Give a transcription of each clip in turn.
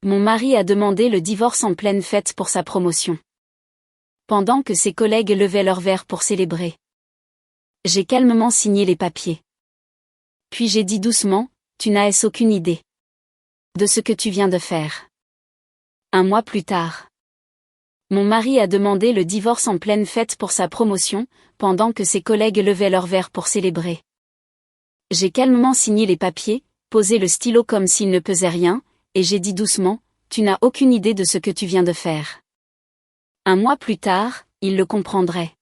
Mon mari a demandé le divorce en pleine fête pour sa promotion. Pendant que ses collègues levaient leurs verres pour célébrer. J'ai calmement signé les papiers. Puis j'ai dit doucement, tu n'as aucune idée de ce que tu viens de faire. Un mois plus tard. Mon mari a demandé le divorce en pleine fête pour sa promotion, pendant que ses collègues levaient leurs verres pour célébrer. J'ai calmement signé les papiers, posé le stylo comme s'il ne pesait rien, et j'ai dit doucement, tu n'as aucune idée de ce que tu viens de faire. Un mois plus tard, il le comprendrait.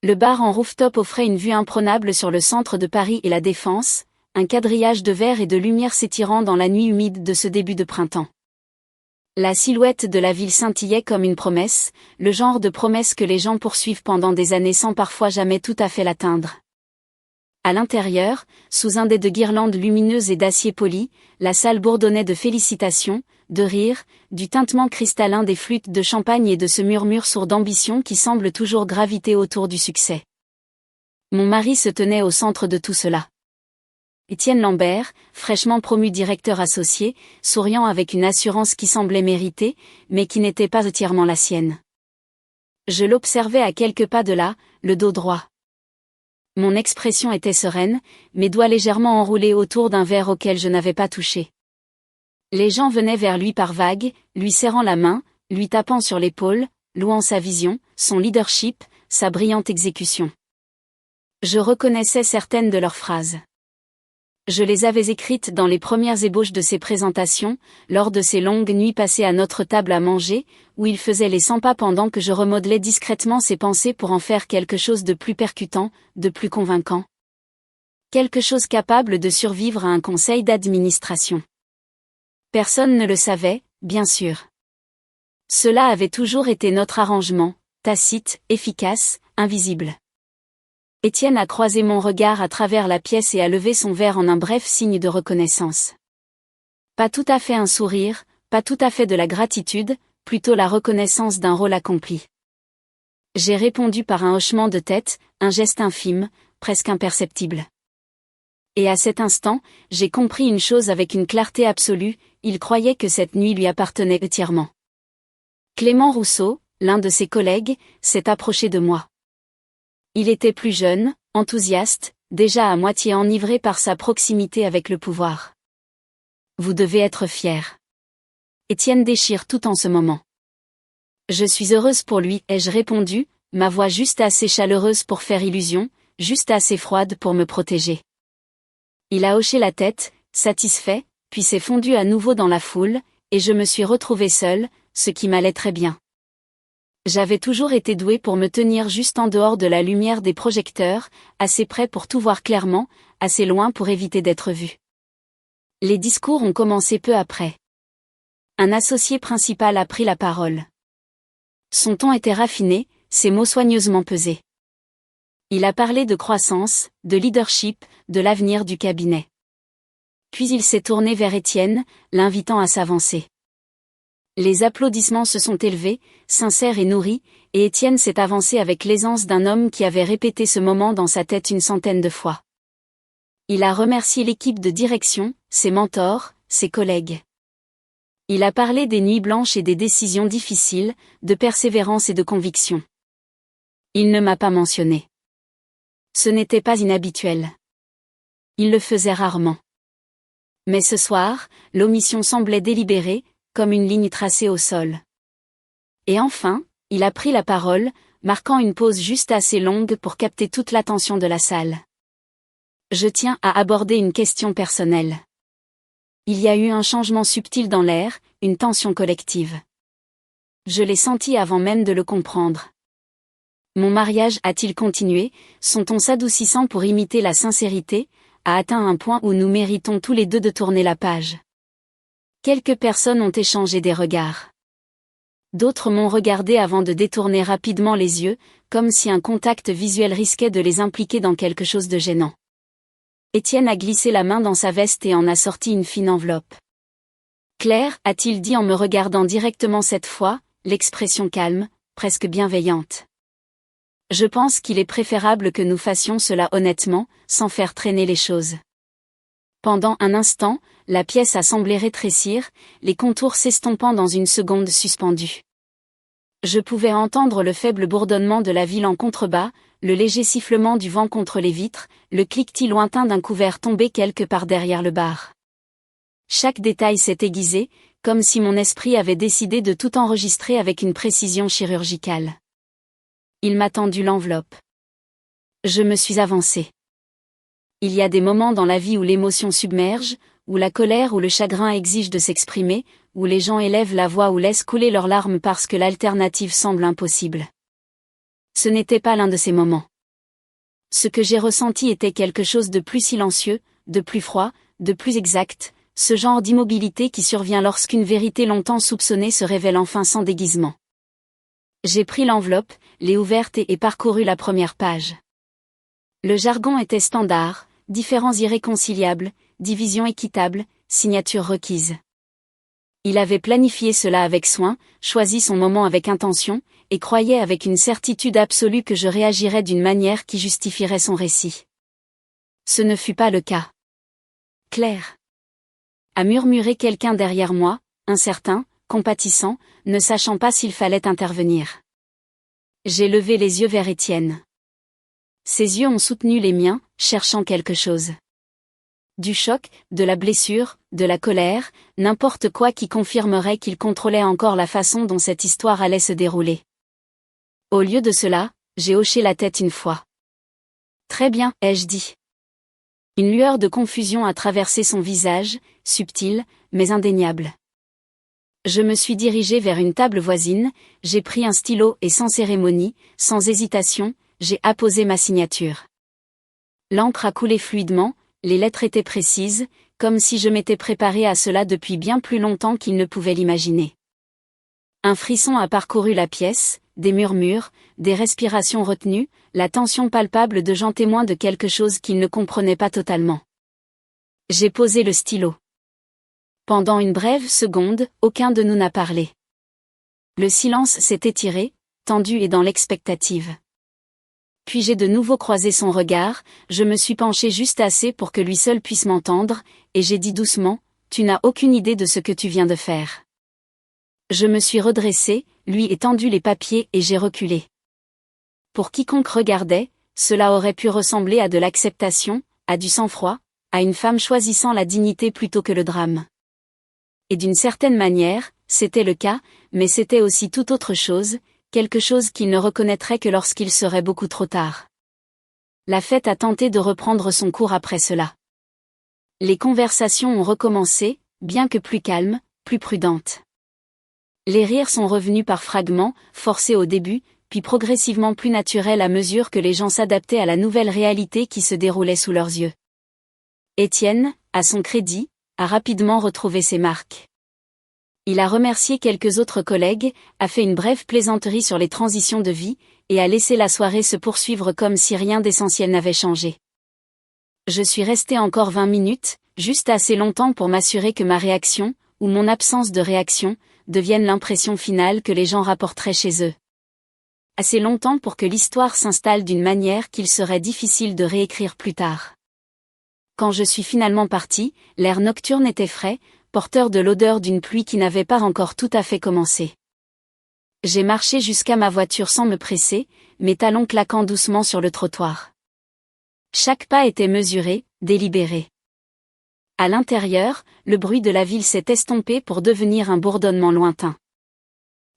Le bar en rooftop offrait une vue imprenable sur le centre de Paris et la Défense, un quadrillage de verre et de lumière s'étirant dans la nuit humide de ce début de printemps. La silhouette de la ville scintillait comme une promesse, le genre de promesse que les gens poursuivent pendant des années sans parfois jamais tout à fait l'atteindre. À l'intérieur, sous un dais de guirlandes lumineuses et d'acier poli, la salle bourdonnait de félicitations, de rires, du tintement cristallin des flûtes de champagne et de ce murmure sourd d'ambition qui semble toujours graviter autour du succès. Mon mari se tenait au centre de tout cela. Étienne Lambert, fraîchement promu directeur associé, souriant avec une assurance qui semblait méritée, mais qui n'était pas entièrement la sienne. Je l'observais à quelques pas de là, le dos droit. Mon expression était sereine, mes doigts légèrement enroulés autour d'un verre auquel je n'avais pas touché. Les gens venaient vers lui par vagues, lui serrant la main, lui tapant sur l'épaule, louant sa vision, son leadership, sa brillante exécution. Je reconnaissais certaines de leurs phrases. Je les avais écrites dans les premières ébauches de ses présentations, lors de ces longues nuits passées à notre table à manger, où il faisait les 100 pas pendant que je remodelais discrètement ses pensées pour en faire quelque chose de plus percutant, de plus convaincant. Quelque chose capable de survivre à un conseil d'administration. Personne ne le savait, bien sûr. Cela avait toujours été notre arrangement, tacite, efficace, invisible. Étienne a croisé mon regard à travers la pièce et a levé son verre en un bref signe de reconnaissance. Pas tout à fait un sourire, pas tout à fait de la gratitude, plutôt la reconnaissance d'un rôle accompli. J'ai répondu par un hochement de tête, un geste infime, presque imperceptible. Et à cet instant, j'ai compris une chose avec une clarté absolue, il croyait que cette nuit lui appartenait entièrement. Clément Rousseau, l'un de ses collègues, s'est approché de moi. Il était plus jeune, enthousiaste, déjà à moitié enivré par sa proximité avec le pouvoir. Vous devez être fier. Étienne déchire tout en ce moment. Je suis heureuse pour lui, ai-je répondu, ma voix juste assez chaleureuse pour faire illusion, juste assez froide pour me protéger. Il a hoché la tête, satisfait, puis s'est fondu à nouveau dans la foule, et je me suis retrouvée seule, ce qui m'allait très bien. J'avais toujours été douée pour me tenir juste en dehors de la lumière des projecteurs, assez près pour tout voir clairement, assez loin pour éviter d'être vue. Les discours ont commencé peu après. Un associé principal a pris la parole. Son ton était raffiné, ses mots soigneusement pesés. Il a parlé de croissance, de leadership, de l'avenir du cabinet. Puis il s'est tourné vers Étienne, l'invitant à s'avancer. Les applaudissements se sont élevés, sincères et nourris, et Étienne s'est avancé avec l'aisance d'un homme qui avait répété ce moment dans sa tête une centaine de fois. Il a remercié l'équipe de direction, ses mentors, ses collègues. Il a parlé des nuits blanches et des décisions difficiles, de persévérance et de conviction. Il ne m'a pas mentionné. Ce n'était pas inhabituel. Il le faisait rarement. Mais ce soir, l'omission semblait délibérée, comme une ligne tracée au sol. Et enfin, il a pris la parole, marquant une pause juste assez longue pour capter toute l'attention de la salle. Je tiens à aborder une question personnelle. Il y a eu un changement subtil dans l'air, une tension collective. Je l'ai senti avant même de le comprendre. Mon mariage, a-t-il continué, son ton s'adoucissant pour imiter la sincérité, a atteint un point où nous méritons tous les deux de tourner la page. Quelques personnes ont échangé des regards. D'autres m'ont regardé avant de détourner rapidement les yeux, comme si un contact visuel risquait de les impliquer dans quelque chose de gênant. Étienne a glissé la main dans sa veste et en a sorti une fine enveloppe. Claire, a-t-il dit en me regardant directement cette fois, l'expression calme, presque bienveillante. Je pense qu'il est préférable que nous fassions cela honnêtement, sans faire traîner les choses. Pendant un instant, la pièce a semblé rétrécir, les contours s'estompant dans une seconde suspendue. Je pouvais entendre le faible bourdonnement de la ville en contrebas, le léger sifflement du vent contre les vitres, le cliquetis lointain d'un couvert tombé quelque part derrière le bar. Chaque détail s'est aiguisé, comme si mon esprit avait décidé de tout enregistrer avec une précision chirurgicale. Il m'a tendu l'enveloppe. Je me suis avancée. Il y a des moments dans la vie où l'émotion submerge, où la colère ou le chagrin exige de s'exprimer, où les gens élèvent la voix ou laissent couler leurs larmes parce que l'alternative semble impossible. Ce n'était pas l'un de ces moments. Ce que j'ai ressenti était quelque chose de plus silencieux, de plus froid, de plus exact, ce genre d'immobilité qui survient lorsqu'une vérité longtemps soupçonnée se révèle enfin sans déguisement. J'ai pris l'enveloppe, l'ai ouverte et parcouru la première page. Le jargon était standard, différends irréconciliables, division équitable, signature requise. Il avait planifié cela avec soin, choisi son moment avec intention, et croyait avec une certitude absolue que je réagirais d'une manière qui justifierait son récit. Ce ne fut pas le cas. Claire, a murmuré quelqu'un derrière moi, incertain, compatissant, ne sachant pas s'il fallait intervenir. J'ai levé les yeux vers Étienne. Ses yeux ont soutenu les miens, cherchant quelque chose. Du choc, de la blessure, de la colère, n'importe quoi qui confirmerait qu'il contrôlait encore la façon dont cette histoire allait se dérouler. Au lieu de cela, j'ai hoché la tête une fois. Très bien, ai-je dit. Une lueur de confusion a traversé son visage, subtile, mais indéniable. Je me suis dirigé vers une table voisine, j'ai pris un stylo et sans cérémonie, sans hésitation, j'ai apposé ma signature. L'encre a coulé fluidement, les lettres étaient précises, comme si je m'étais préparé à cela depuis bien plus longtemps qu'il ne pouvait l'imaginer. Un frisson a parcouru la pièce, des murmures, des respirations retenues, la tension palpable de gens témoins de quelque chose qu'ils ne comprenaient pas totalement. J'ai posé le stylo. Pendant une brève seconde, aucun de nous n'a parlé. Le silence s'est étiré, tendu et dans l'expectative. Puis j'ai de nouveau croisé son regard, je me suis penché juste assez pour que lui seul puisse m'entendre, et j'ai dit doucement, « Tu n'as aucune idée de ce que tu viens de faire. » Je me suis redressé, lui ai tendu les papiers et j'ai reculé. Pour quiconque regardait, cela aurait pu ressembler à de l'acceptation, à du sang-froid, à une femme choisissant la dignité plutôt que le drame. Et d'une certaine manière, c'était le cas, mais c'était aussi tout autre chose, quelque chose qu'il ne reconnaîtrait que lorsqu'il serait beaucoup trop tard. La fête a tenté de reprendre son cours après cela. Les conversations ont recommencé, bien que plus calmes, plus prudentes. Les rires sont revenus par fragments, forcés au début, puis progressivement plus naturels à mesure que les gens s'adaptaient à la nouvelle réalité qui se déroulait sous leurs yeux. Étienne, à son crédit, a rapidement retrouvé ses marques. Il a remercié quelques autres collègues, a fait une brève plaisanterie sur les transitions de vie, et a laissé la soirée se poursuivre comme si rien d'essentiel n'avait changé. Je suis resté encore 20 minutes, juste assez longtemps pour m'assurer que ma réaction, ou mon absence de réaction, devienne l'impression finale que les gens rapporteraient chez eux. Assez longtemps pour que l'histoire s'installe d'une manière qu'il serait difficile de réécrire plus tard. Quand je suis finalement parti, l'air nocturne était frais, porteur de l'odeur d'une pluie qui n'avait pas encore tout à fait commencé. J'ai marché jusqu'à ma voiture sans me presser, mes talons claquant doucement sur le trottoir. Chaque pas était mesuré, délibéré. À l'intérieur, le bruit de la ville s'est estompé pour devenir un bourdonnement lointain.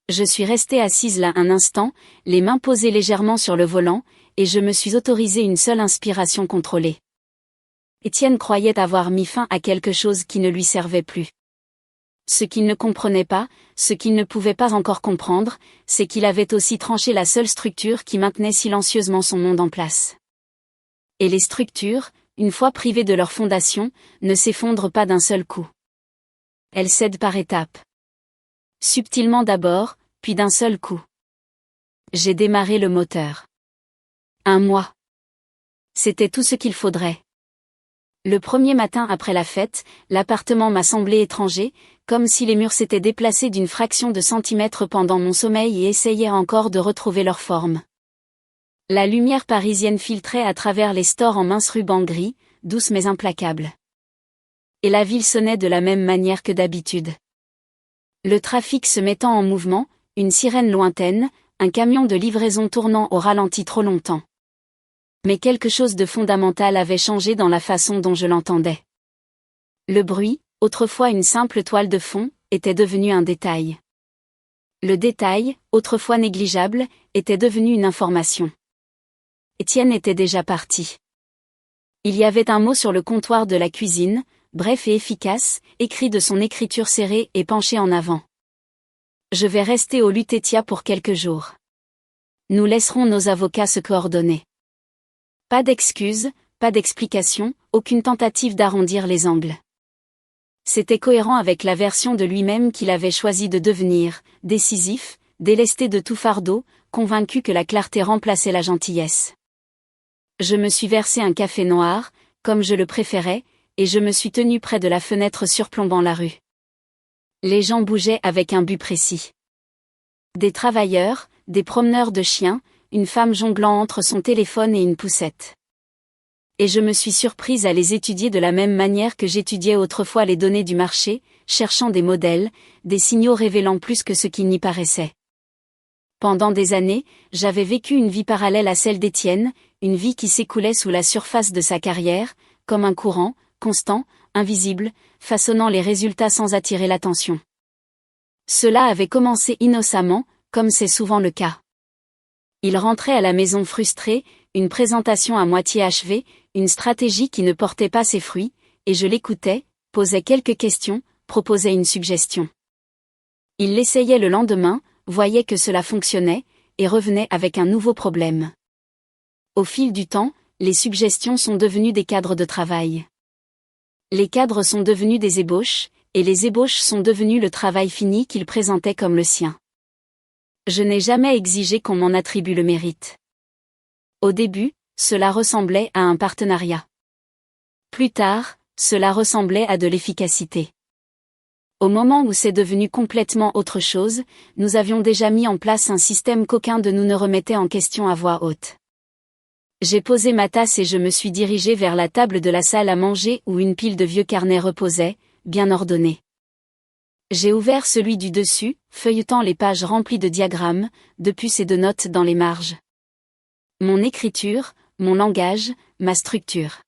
Je suis restée assise là un instant, les mains posées légèrement sur le volant, et je me suis autorisé une seule inspiration contrôlée. Étienne croyait avoir mis fin à quelque chose qui ne lui servait plus. Ce qu'il ne comprenait pas, ce qu'il ne pouvait pas encore comprendre, c'est qu'il avait aussi tranché la seule structure qui maintenait silencieusement son monde en place. Et les structures, une fois privées de leur fondation, ne s'effondrent pas d'un seul coup. Elles cèdent par étapes. Subtilement d'abord, puis d'un seul coup. J'ai démarré le moteur. 1 mois. C'était tout ce qu'il faudrait. Le premier matin après la fête, l'appartement m'a semblé étranger, comme si les murs s'étaient déplacés d'une fraction de centimètre pendant mon sommeil et essayaient encore de retrouver leur forme. La lumière parisienne filtrait à travers les stores en minces rubans gris, douce mais implacable. Et la ville sonnait de la même manière que d'habitude. Le trafic se mettant en mouvement, une sirène lointaine, un camion de livraison tournant au ralenti trop longtemps. Mais quelque chose de fondamental avait changé dans la façon dont je l'entendais. Le bruit, autrefois une simple toile de fond, était devenu un détail. Le détail, autrefois négligeable, était devenu une information. Étienne était déjà parti. Il y avait un mot sur le comptoir de la cuisine, bref et efficace, écrit de son écriture serrée et penchée en avant. Je vais rester au Lutetia pour quelques jours. Nous laisserons nos avocats se coordonner. Pas d'excuses, pas d'explications, aucune tentative d'arrondir les angles. C'était cohérent avec la version de lui-même qu'il avait choisi de devenir, décisif, délesté de tout fardeau, convaincu que la clarté remplaçait la gentillesse. Je me suis versé un café noir, comme je le préférais, et je me suis tenu près de la fenêtre surplombant la rue. Les gens bougeaient avec un but précis. Des travailleurs, des promeneurs de chiens, une femme jonglant entre son téléphone et une poussette. Et je me suis surprise à les étudier de la même manière que j'étudiais autrefois les données du marché, cherchant des modèles, des signaux révélant plus que ce qu'il n'y paraissait. Pendant des années, j'avais vécu une vie parallèle à celle d'Étienne, une vie qui s'écoulait sous la surface de sa carrière, comme un courant, constant, invisible, façonnant les résultats sans attirer l'attention. Cela avait commencé innocemment, comme c'est souvent le cas. Il rentrait à la maison frustré, une présentation à moitié achevée, une stratégie qui ne portait pas ses fruits, et je l'écoutais, posais quelques questions, proposais une suggestion. Il l'essayait le lendemain, voyait que cela fonctionnait, et revenait avec un nouveau problème. Au fil du temps, les suggestions sont devenues des cadres de travail. Les cadres sont devenus des ébauches, et les ébauches sont devenues le travail fini qu'il présentait comme le sien. Je n'ai jamais exigé qu'on m'en attribue le mérite. Au début, cela ressemblait à un partenariat. Plus tard, cela ressemblait à de l'efficacité. Au moment où c'est devenu complètement autre chose, nous avions déjà mis en place un système qu'aucun de nous ne remettait en question à voix haute. J'ai posé ma tasse et je me suis dirigé vers la table de la salle à manger où une pile de vieux carnets reposait, bien ordonnés. J'ai ouvert celui du dessus, feuilletant les pages remplies de diagrammes, de puces et de notes dans les marges. Mon écriture, mon langage, ma structure.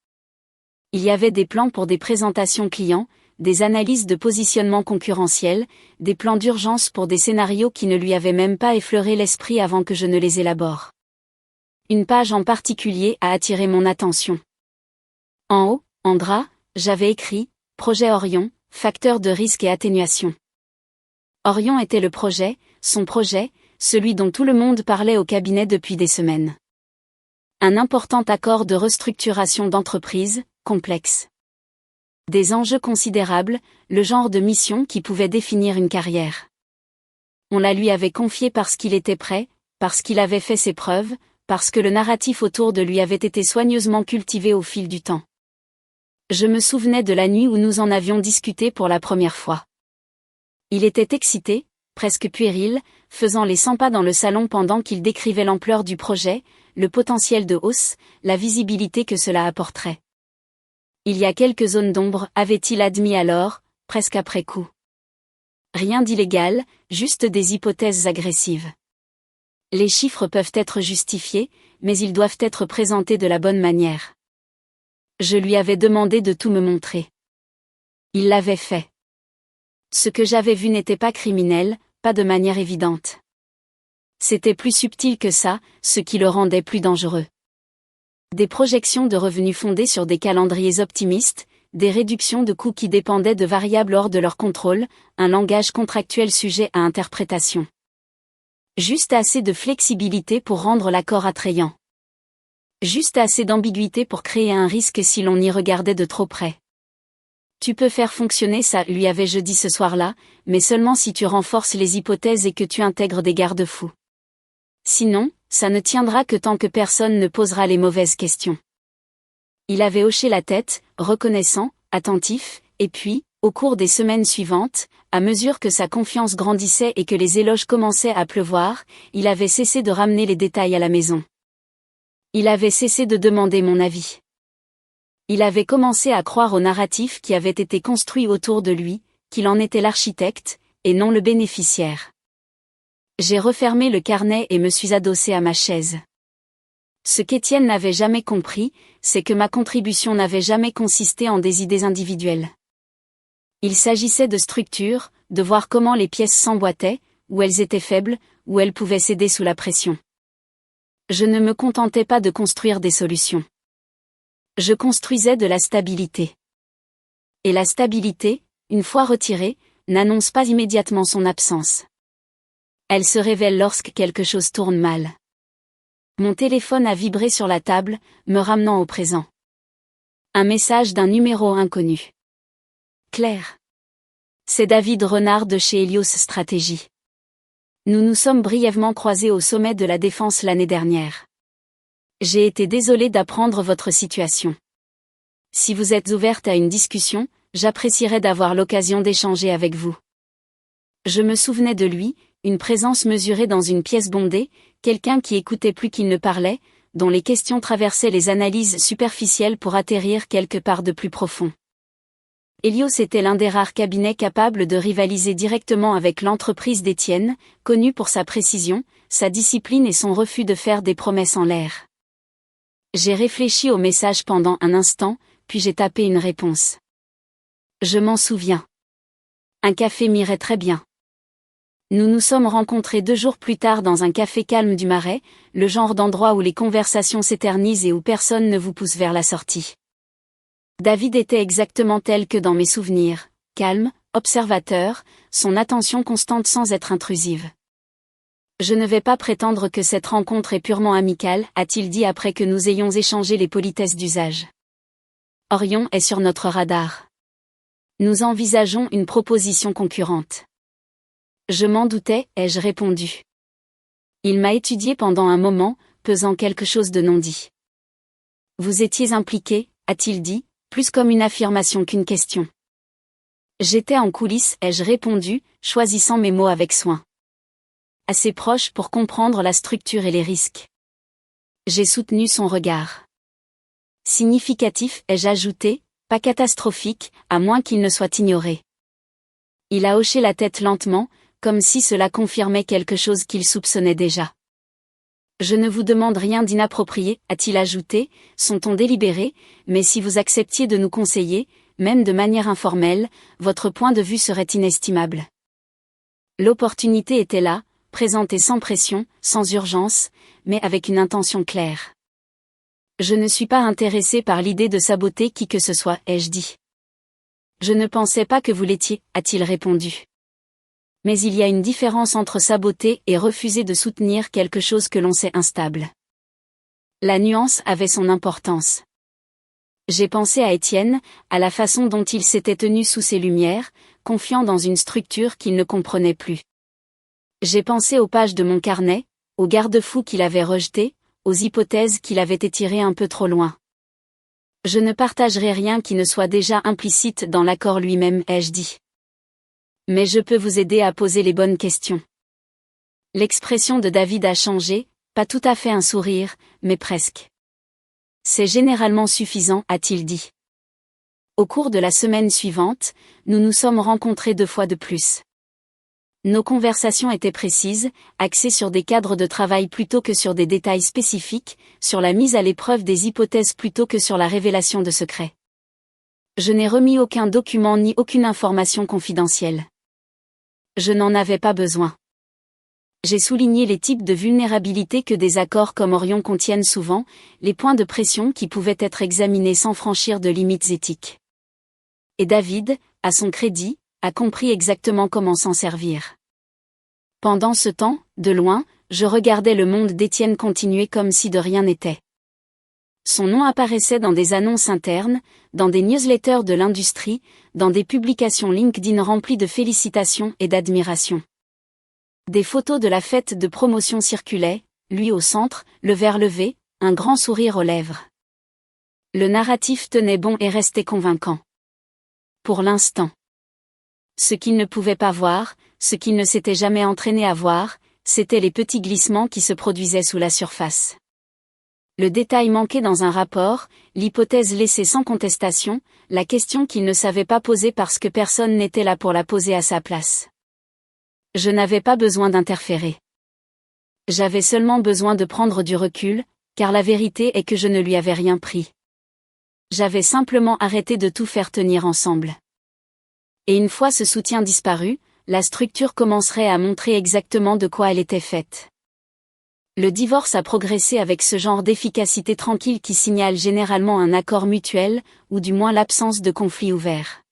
Il y avait des plans pour des présentations clients, des analyses de positionnement concurrentiel, des plans d'urgence pour des scénarios qui ne lui avaient même pas effleuré l'esprit avant que je ne les élabore. Une page en particulier a attiré mon attention. En haut, en gras, j'avais écrit « Projet Orion, facteur de risque et atténuation ». Orion était le projet, son projet, celui dont tout le monde parlait au cabinet depuis des semaines. Un important accord de restructuration d'entreprise, complexe. Des enjeux considérables, le genre de mission qui pouvait définir une carrière. On la lui avait confiée parce qu'il était prêt, parce qu'il avait fait ses preuves, parce que le narratif autour de lui avait été soigneusement cultivé au fil du temps. Je me souvenais de la nuit où nous en avions discuté pour la première fois. Il était excité, presque puéril, faisant les 100 pas dans le salon pendant qu'il décrivait l'ampleur du projet, le potentiel de hausse, la visibilité que cela apporterait. Il y a quelques zones d'ombre, avait-il admis alors, presque après coup. Rien d'illégal, juste des hypothèses agressives. Les chiffres peuvent être justifiés, mais ils doivent être présentés de la bonne manière. Je lui avais demandé de tout me montrer. Il l'avait fait. Ce que j'avais vu n'était pas criminel, pas de manière évidente. C'était plus subtil que ça, ce qui le rendait plus dangereux. Des projections de revenus fondées sur des calendriers optimistes, des réductions de coûts qui dépendaient de variables hors de leur contrôle, un langage contractuel sujet à interprétation. Juste assez de flexibilité pour rendre l'accord attrayant. Juste assez d'ambiguïté pour créer un risque si l'on y regardait de trop près. Tu peux faire fonctionner ça, lui avais-je dit ce soir-là, mais seulement si tu renforces les hypothèses et que tu intègres des garde-fous. Sinon, ça ne tiendra que tant que personne ne posera les mauvaises questions. Il avait hoché la tête, reconnaissant, attentif, et puis, au cours des semaines suivantes, à mesure que sa confiance grandissait et que les éloges commençaient à pleuvoir, il avait cessé de ramener les détails à la maison. Il avait cessé de demander mon avis. Il avait commencé à croire au narratif qui avait été construit autour de lui, qu'il en était l'architecte, et non le bénéficiaire. J'ai refermé le carnet et me suis adossé à ma chaise. Ce qu'Étienne n'avait jamais compris, c'est que ma contribution n'avait jamais consisté en des idées individuelles. Il s'agissait de structure, de voir comment les pièces s'emboîtaient, où elles étaient faibles, où elles pouvaient céder sous la pression. Je ne me contentais pas de construire des solutions. Je construisais de la stabilité. Et la stabilité, une fois retirée, n'annonce pas immédiatement son absence. Elle se révèle lorsque quelque chose tourne mal. Mon téléphone a vibré sur la table, me ramenant au présent. Un message d'un numéro inconnu. Claire. C'est David Renard de chez Helios Stratégie. Nous nous sommes brièvement croisés au sommet de la Défense l'année dernière. J'ai été désolé d'apprendre votre situation. Si vous êtes ouverte à une discussion, j'apprécierais d'avoir l'occasion d'échanger avec vous. Je me souvenais de lui, une présence mesurée dans une pièce bondée, quelqu'un qui écoutait plus qu'il ne parlait, dont les questions traversaient les analyses superficielles pour atterrir quelque part de plus profond. Helios était l'un des rares cabinets capables de rivaliser directement avec l'entreprise d'Étienne, connue pour sa précision, sa discipline et son refus de faire des promesses en l'air. J'ai réfléchi au message pendant un instant, puis j'ai tapé une réponse. Je m'en souviens. Un café m'irait très bien. Nous nous sommes rencontrés 2 jours plus tard dans un café calme du Marais, le genre d'endroit où les conversations s'éternisent et où personne ne vous pousse vers la sortie. David était exactement tel que dans mes souvenirs, calme, observateur, son attention constante sans être intrusive. Je ne vais pas prétendre que cette rencontre est purement amicale, a-t-il dit après que nous ayons échangé les politesses d'usage. Orion est sur notre radar. Nous envisageons une proposition concurrente. Je m'en doutais, ai-je répondu. Il m'a étudié pendant un moment, pesant quelque chose de non dit. Vous étiez impliqué, a-t-il dit, plus comme une affirmation qu'une question. J'étais en coulisses, ai-je répondu, choisissant mes mots avec soin. Assez proche pour comprendre la structure et les risques. J'ai soutenu son regard. Significatif, ai-je ajouté, pas catastrophique, à moins qu'il ne soit ignoré. Il a hoché la tête lentement, comme si cela confirmait quelque chose qu'il soupçonnait déjà. Je ne vous demande rien d'inapproprié, a-t-il ajouté, son ton délibéré, mais si vous acceptiez de nous conseiller, même de manière informelle, votre point de vue serait inestimable. L'opportunité était là, présentée sans pression, sans urgence, mais avec une intention claire. Je ne suis pas intéressé par l'idée de saboter qui que ce soit, ai-je dit. Je ne pensais pas que vous l'étiez, a-t-il répondu. Mais il y a une différence entre saboter et refuser de soutenir quelque chose que l'on sait instable. La nuance avait son importance. J'ai pensé à Étienne, à la façon dont il s'était tenu sous ses lumières, confiant dans une structure qu'il ne comprenait plus. J'ai pensé aux pages de mon carnet, aux garde-fous qu'il avait rejetés, aux hypothèses qu'il avait étirées un peu trop loin. Je ne partagerai rien qui ne soit déjà implicite dans l'accord lui-même, ai-je dit. Mais je peux vous aider à poser les bonnes questions. L'expression de David a changé, pas tout à fait un sourire, mais presque. C'est généralement suffisant, a-t-il dit. Au cours de la semaine suivante, nous nous sommes rencontrés 2 fois de plus. Nos conversations étaient précises, axées sur des cadres de travail plutôt que sur des détails spécifiques, sur la mise à l'épreuve des hypothèses plutôt que sur la révélation de secrets. Je n'ai remis aucun document ni aucune information confidentielle. Je n'en avais pas besoin. J'ai souligné les types de vulnérabilité que des accords comme Orion contiennent souvent, les points de pression qui pouvaient être examinés sans franchir de limites éthiques. Et David, à son crédit, a compris exactement comment s'en servir. Pendant ce temps, de loin, je regardais le monde d'Étienne continuer comme si de rien n'était. Son nom apparaissait dans des annonces internes, dans des newsletters de l'industrie, dans des publications LinkedIn remplies de félicitations et d'admiration. Des photos de la fête de promotion circulaient, lui au centre, le verre levé, un grand sourire aux lèvres. Le narratif tenait bon et restait convaincant. Pour l'instant. Ce qu'il ne pouvait pas voir, ce qu'il ne s'était jamais entraîné à voir, c'étaient les petits glissements qui se produisaient sous la surface. Le détail manqué dans un rapport, l'hypothèse laissée sans contestation, la question qu'il ne savait pas poser parce que personne n'était là pour la poser à sa place. Je n'avais pas besoin d'interférer. J'avais seulement besoin de prendre du recul, car la vérité est que je ne lui avais rien pris. J'avais simplement arrêté de tout faire tenir ensemble. Et une fois ce soutien disparu, la structure commencerait à montrer exactement de quoi elle était faite. Le divorce a progressé avec ce genre d'efficacité tranquille qui signale généralement un accord mutuel, ou du moins l'absence de conflit ouvert.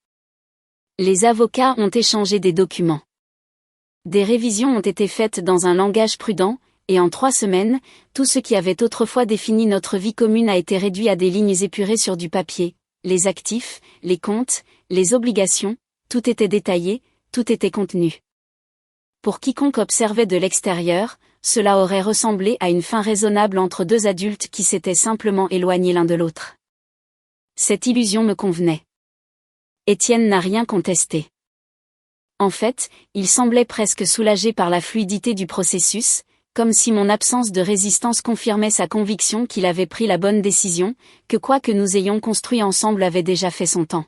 Les avocats ont échangé des documents. Des révisions ont été faites dans un langage prudent, et en 3 semaines, tout ce qui avait autrefois défini notre vie commune a été réduit à des lignes épurées sur du papier. Les actifs, les comptes, les obligations, tout était détaillé, tout était contenu. Pour quiconque observait de l'extérieur, cela aurait ressemblé à une fin raisonnable entre 2 adultes qui s'étaient simplement éloignés l'un de l'autre. Cette illusion me convenait. Étienne n'a rien contesté. En fait, il semblait presque soulagé par la fluidité du processus, comme si mon absence de résistance confirmait sa conviction qu'il avait pris la bonne décision, que quoi que nous ayons construit ensemble avait déjà fait son temps.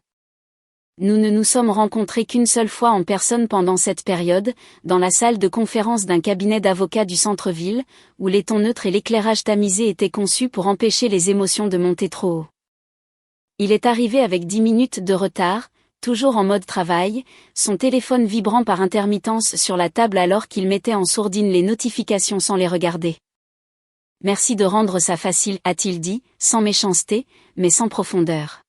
Nous ne nous sommes rencontrés qu'une seule fois en personne pendant cette période, dans la salle de conférence d'un cabinet d'avocats du centre-ville, où les tons neutres et l'éclairage tamisé étaient conçus pour empêcher les émotions de monter trop haut. Il est arrivé avec 10 minutes de retard, toujours en mode travail, son téléphone vibrant par intermittence sur la table alors qu'il mettait en sourdine les notifications sans les regarder. « Merci de rendre ça facile », a-t-il dit, sans méchanceté, mais sans profondeur.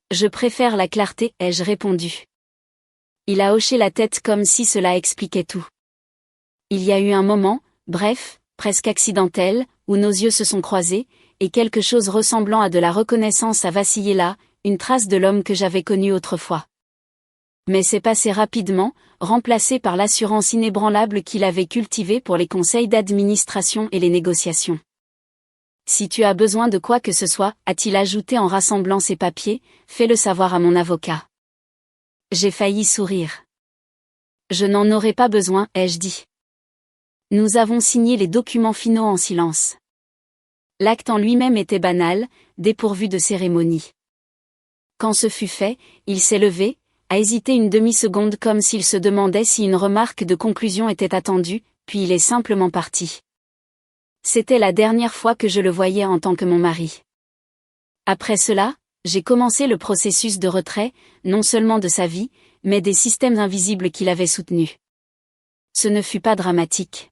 « Je préfère la clarté », ai-je répondu. Il a hoché la tête comme si cela expliquait tout. Il y a eu un moment, bref, presque accidentel, où nos yeux se sont croisés, et quelque chose ressemblant à de la reconnaissance a vacillé là, une trace de l'homme que j'avais connu autrefois. Mais c'est passé rapidement, remplacé par l'assurance inébranlable qu'il avait cultivée pour les conseils d'administration et les négociations. « Si tu as besoin de quoi que ce soit, a-t-il ajouté en rassemblant ses papiers, fais-le savoir à mon avocat. » J'ai failli sourire. « Je n'en aurai pas besoin, ai-je dit. » Nous avons signé les documents finaux en silence. L'acte en lui-même était banal, dépourvu de cérémonie. Quand ce fut fait, il s'est levé, a hésité une demi-seconde comme s'il se demandait si une remarque de conclusion était attendue, puis il est simplement parti. C'était la dernière fois que je le voyais en tant que mon mari. Après cela, j'ai commencé le processus de retrait, non seulement de sa vie, mais des systèmes invisibles qu'il avait soutenus. Ce ne fut pas dramatique.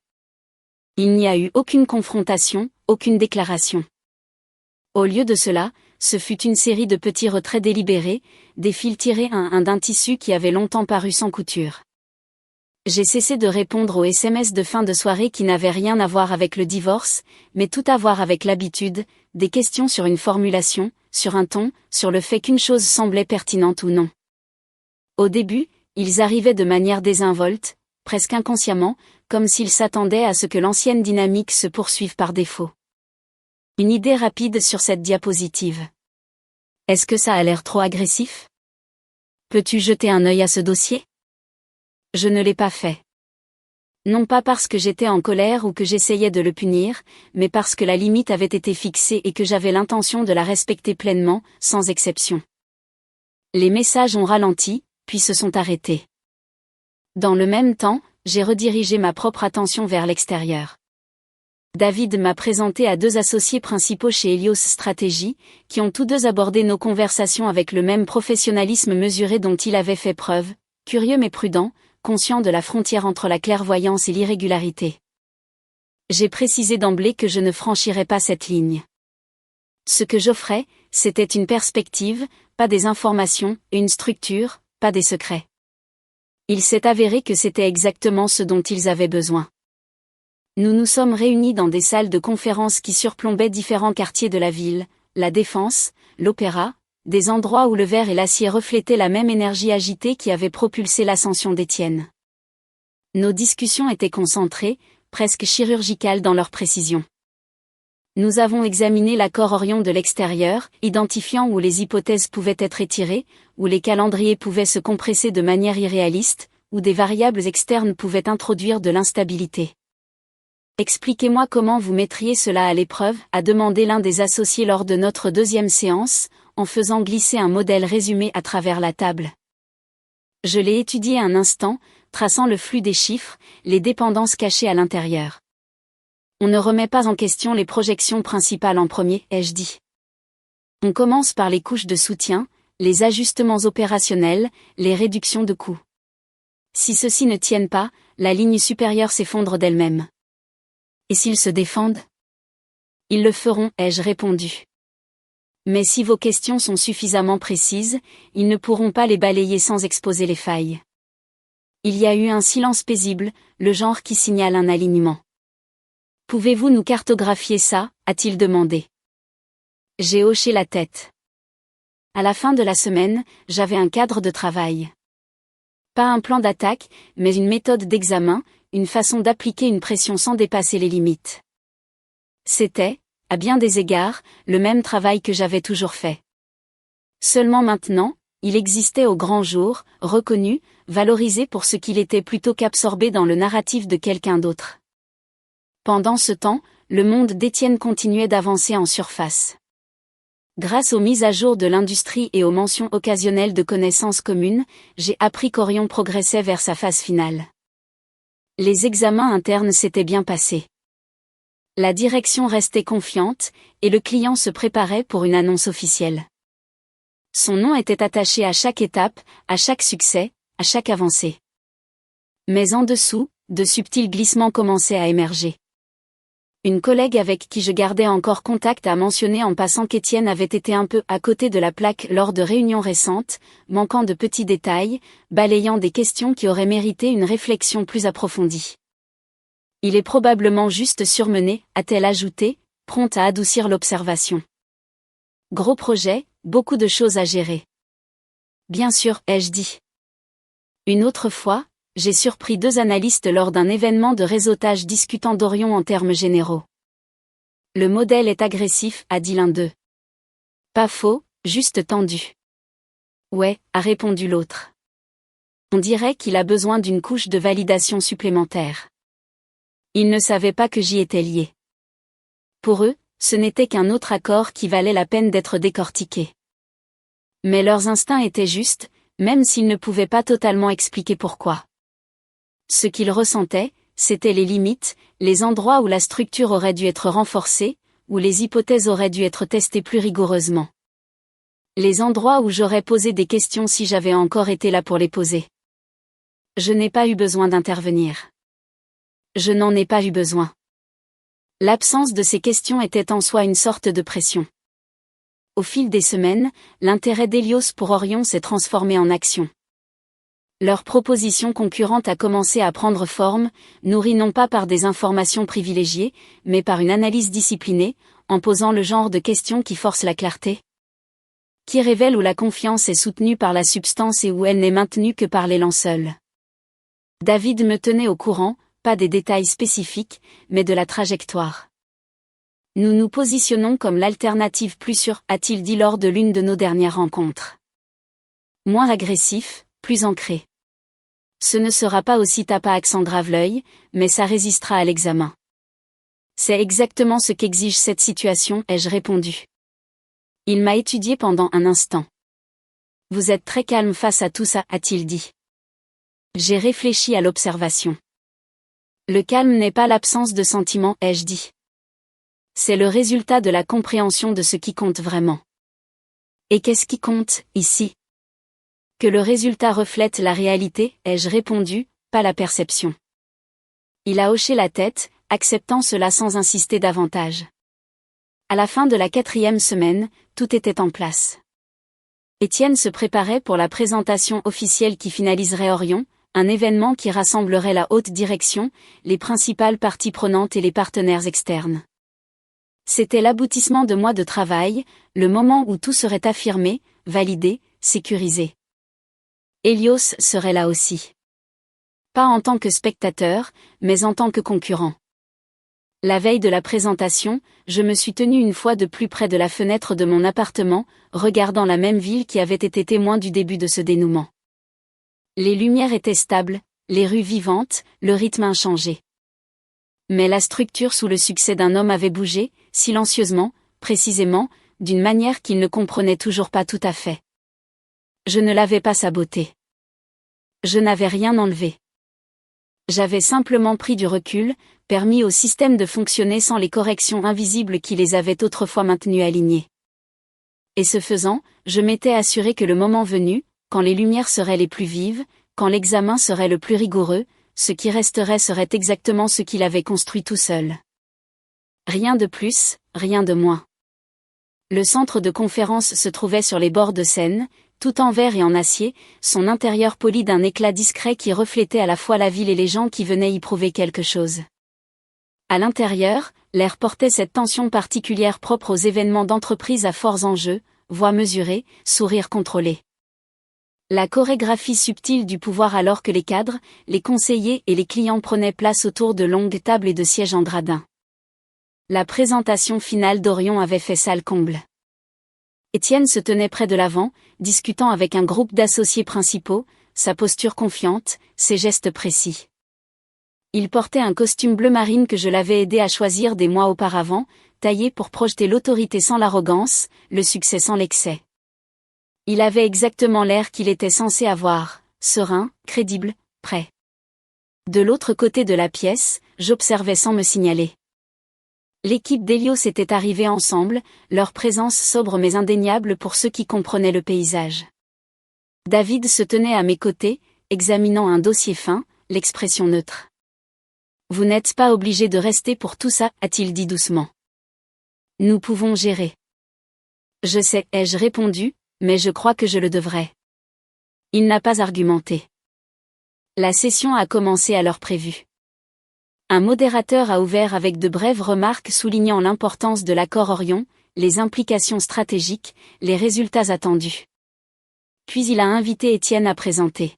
Il n'y a eu aucune confrontation, aucune déclaration. Au lieu de cela, ce fut une série de petits retraits délibérés, des fils tirés un à un d'un tissu qui avait longtemps paru sans couture. J'ai cessé de répondre aux SMS de fin de soirée qui n'avaient rien à voir avec le divorce, mais tout à voir avec l'habitude, des questions sur une formulation, sur un ton, sur le fait qu'une chose semblait pertinente ou non. Au début, ils arrivaient de manière désinvolte, presque inconsciemment, comme s'ils s'attendaient à ce que l'ancienne dynamique se poursuive par défaut. Une idée rapide sur cette diapositive. Est-ce que ça a l'air trop agressif? Peux-tu jeter un œil à ce dossier? Je ne l'ai pas fait. Non pas parce que j'étais en colère ou que j'essayais de le punir, mais parce que la limite avait été fixée et que j'avais l'intention de la respecter pleinement, sans exception. Les messages ont ralenti, puis se sont arrêtés. Dans le même temps, j'ai redirigé ma propre attention vers l'extérieur. David m'a présenté à 2 associés principaux chez Helios Stratégie, qui ont tous 2 abordé nos conversations avec le même professionnalisme mesuré dont il avait fait preuve, curieux mais prudent, conscient de la frontière entre la clairvoyance et l'irrégularité. J'ai précisé d'emblée que je ne franchirais pas cette ligne. Ce que j'offrais, c'était une perspective, pas des informations, et une structure, pas des secrets. Il s'est avéré que c'était exactement ce dont ils avaient besoin. Nous nous sommes réunis dans des salles de conférences qui surplombaient différents quartiers de la ville, la Défense, l'Opéra, des endroits où le verre et l'acier reflétaient la même énergie agitée qui avait propulsé l'ascension d'Étienne. Nos discussions étaient concentrées, presque chirurgicales dans leur précision. Nous avons examiné l'accord Orion de l'extérieur, identifiant où les hypothèses pouvaient être étirées, où les calendriers pouvaient se compresser de manière irréaliste, où des variables externes pouvaient introduire de l'instabilité. Expliquez-moi comment vous mettriez cela à l'épreuve, a demandé l'un des associés lors de notre deuxième séance, en faisant glisser un modèle résumé à travers la table. Je l'ai étudié un instant, traçant le flux des chiffres, les dépendances cachées à l'intérieur. On ne remet pas en question les projections principales en premier, ai-je dit. On commence par les couches de soutien, les ajustements opérationnels, les réductions de coûts. Si ceux-ci ne tiennent pas, la ligne supérieure s'effondre d'elle-même. Et s'ils se défendent? Ils le feront, ai-je répondu. Mais si vos questions sont suffisamment précises, ils ne pourront pas les balayer sans exposer les failles. Il y a eu un silence paisible, le genre qui signale un alignement. Pouvez-vous nous cartographier ça, a-t-il demandé. J'ai hoché la tête. À la fin de la semaine, j'avais un cadre de travail. Pas un plan d'attaque, mais une méthode d'examen, une façon d'appliquer une pression sans dépasser les limites. C'était, à bien des égards, le même travail que j'avais toujours fait. Seulement maintenant, il existait au grand jour, reconnu, valorisé pour ce qu'il était plutôt qu'absorbé dans le narratif de quelqu'un d'autre. Pendant ce temps, le monde d'Étienne continuait d'avancer en surface. Grâce aux mises à jour de l'industrie et aux mentions occasionnelles de connaissances communes, j'ai appris qu'Orion progressait vers sa phase finale. Les examens internes s'étaient bien passés. La direction restait confiante, et le client se préparait pour une annonce officielle. Son nom était attaché à chaque étape, à chaque succès, à chaque avancée. Mais en dessous, de subtils glissements commençaient à émerger. Une collègue avec qui je gardais encore contact a mentionné en passant qu'Étienne avait été un peu à côté de la plaque lors de réunions récentes, manquant de petits détails, balayant des questions qui auraient mérité une réflexion plus approfondie. Il est probablement juste surmené, a-t-elle ajouté, prompte à adoucir l'observation. Gros projet, beaucoup de choses à gérer. Bien sûr, ai-je dit. Une autre fois, j'ai surpris 2 analystes lors d'un événement de réseautage discutant d'Orion en termes généraux. Le modèle est agressif, a dit l'un d'eux. Pas faux, juste tendu. Ouais, a répondu l'autre. On dirait qu'il a besoin d'une couche de validation supplémentaire. Ils ne savaient pas que j'y étais lié. Pour eux, ce n'était qu'un autre accord qui valait la peine d'être décortiqué. Mais leurs instincts étaient justes, même s'ils ne pouvaient pas totalement expliquer pourquoi. Ce qu'ils ressentaient, c'étaient les limites, les endroits où la structure aurait dû être renforcée, où les hypothèses auraient dû être testées plus rigoureusement. Les endroits où j'aurais posé des questions si j'avais encore été là pour les poser. Je n'ai pas eu besoin d'intervenir. Je n'en ai pas eu besoin. L'absence de ces questions était en soi une sorte de pression. Au fil des semaines, l'intérêt d'Hélios pour Orion s'est transformé en action. Leur proposition concurrente a commencé à prendre forme, nourrie non pas par des informations privilégiées, mais par une analyse disciplinée, en posant le genre de questions qui forcent la clarté. Qui révèle où la confiance est soutenue par la substance et où elle n'est maintenue que par l'élan seul. David me tenait au courant, pas des détails spécifiques, mais de la trajectoire. Nous nous positionnons comme l'alternative plus sûre, a-t-il dit lors de l'une de nos dernières rencontres. Moins agressif, plus ancré. Ce ne sera pas aussi tape à accent grave-l'œil, mais ça résistera à l'examen. C'est exactement ce qu'exige cette situation, ai-je répondu. Il m'a étudié pendant un instant. Vous êtes très calme face à tout ça, a-t-il dit. J'ai réfléchi à l'observation. Le calme n'est pas l'absence de sentiment, ai-je dit. C'est le résultat de la compréhension de ce qui compte vraiment. Et qu'est-ce qui compte, ici? Que le résultat reflète la réalité, ai-je répondu, pas la perception. Il a hoché la tête, acceptant cela sans insister davantage. À la fin de la 4e semaine, tout était en place. Étienne se préparait pour la présentation officielle qui finaliserait Orion, un événement qui rassemblerait la haute direction, les principales parties prenantes et les partenaires externes. C'était l'aboutissement de mois de travail, le moment où tout serait affirmé, validé, sécurisé. Hélios serait là aussi. Pas en tant que spectateur, mais en tant que concurrent. La veille de la présentation, je me suis tenu une fois de plus près de la fenêtre de mon appartement, regardant la même ville qui avait été témoin du début de ce dénouement. Les lumières étaient stables, les rues vivantes, le rythme inchangé. Mais la structure sous le succès d'un homme avait bougé, silencieusement, précisément, d'une manière qu'il ne comprenait toujours pas tout à fait. Je ne l'avais pas saboté. Je n'avais rien enlevé. J'avais simplement pris du recul, permis au système de fonctionner sans les corrections invisibles qui les avaient autrefois maintenus alignés. Et ce faisant, je m'étais assuré que le moment venu, quand les lumières seraient les plus vives, quand l'examen serait le plus rigoureux, ce qui resterait serait exactement ce qu'il avait construit tout seul. Rien de plus, rien de moins. Le centre de conférence se trouvait sur les bords de Seine, tout en verre et en acier, son intérieur poli d'un éclat discret qui reflétait à la fois la ville et les gens qui venaient y prouver quelque chose. À l'intérieur, l'air portait cette tension particulière propre aux événements d'entreprise à forts enjeux, voix mesurée, sourire contrôlé. La chorégraphie subtile du pouvoir alors que les cadres, les conseillers et les clients prenaient place autour de longues tables et de sièges en gradin. La présentation finale d'Orion avait fait salle comble. Étienne se tenait près de l'avant, discutant avec un groupe d'associés principaux, sa posture confiante, ses gestes précis. Il portait un costume bleu marine que je l'avais aidé à choisir des mois auparavant, taillé pour projeter l'autorité sans l'arrogance, le succès sans l'excès. Il avait exactement l'air qu'il était censé avoir, serein, crédible, prêt. De l'autre côté de la pièce, j'observais sans me signaler. L'équipe d'Hélios était arrivée ensemble, leur présence sobre mais indéniable pour ceux qui comprenaient le paysage. David se tenait à mes côtés, examinant un dossier fin, l'expression neutre. « Vous n'êtes pas obligé de rester pour tout ça, a-t-il dit doucement. Nous pouvons gérer. Je sais, ai-je répondu, mais je crois que je le devrais. Il n'a pas argumenté. La session a commencé à l'heure prévue. Un modérateur a ouvert avec de brèves remarques soulignant l'importance de l'accord Orion, les implications stratégiques, les résultats attendus. Puis il a invité Étienne à présenter.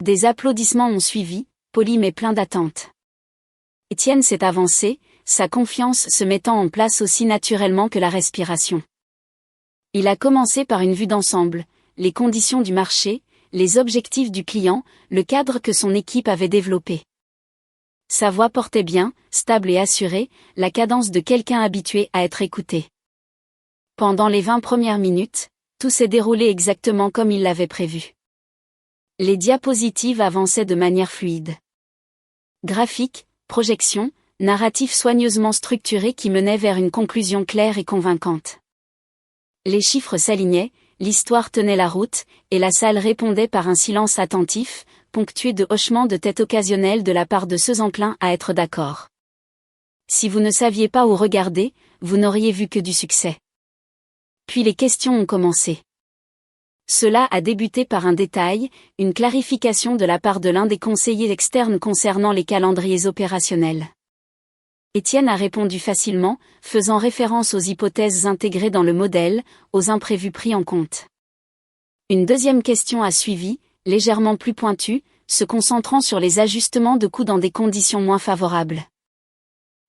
Des applaudissements ont suivi, polis mais pleins d'attentes. Étienne s'est avancé, sa confiance se mettant en place aussi naturellement que la respiration. Il a commencé par une vue d'ensemble, les conditions du marché, les objectifs du client, le cadre que son équipe avait développé. Sa voix portait bien, stable et assurée, la cadence de quelqu'un habitué à être écouté. Pendant les 20 premières minutes, tout s'est déroulé exactement comme il l'avait prévu. Les diapositives avançaient de manière fluide. Graphiques, projections, narratifs soigneusement structurés qui menaient vers une conclusion claire et convaincante. Les chiffres s'alignaient, l'histoire tenait la route, et la salle répondait par un silence attentif, ponctué de hochements de tête occasionnels de la part de ceux enclins à être d'accord. Si vous ne saviez pas où regarder, vous n'auriez vu que du succès. Puis les questions ont commencé. Cela a débuté par un détail, une clarification de la part de l'un des conseillers externes concernant les calendriers opérationnels. Étienne a répondu facilement, faisant référence aux hypothèses intégrées dans le modèle, aux imprévus pris en compte. Une deuxième question a suivi, légèrement plus pointue, se concentrant sur les ajustements de coûts dans des conditions moins favorables.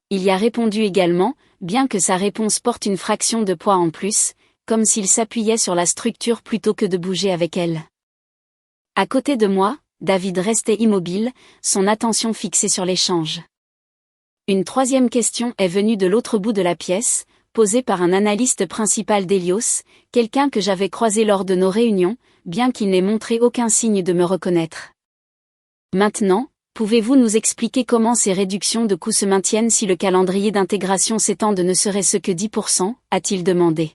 Il y a répondu également, bien que sa réponse porte une fraction de poids en plus, comme s'il s'appuyait sur la structure plutôt que de bouger avec elle. À côté de moi, David restait immobile, son attention fixée sur l'échange. Une troisième question est venue de l'autre bout de la pièce, posée par un analyste principal d'Hélios, quelqu'un que j'avais croisé lors de nos réunions, bien qu'il n'ait montré aucun signe de me reconnaître. Maintenant, pouvez-vous nous expliquer comment ces réductions de coûts se maintiennent si le calendrier d'intégration s'étend de ne serait-ce que 10%, a-t-il demandé.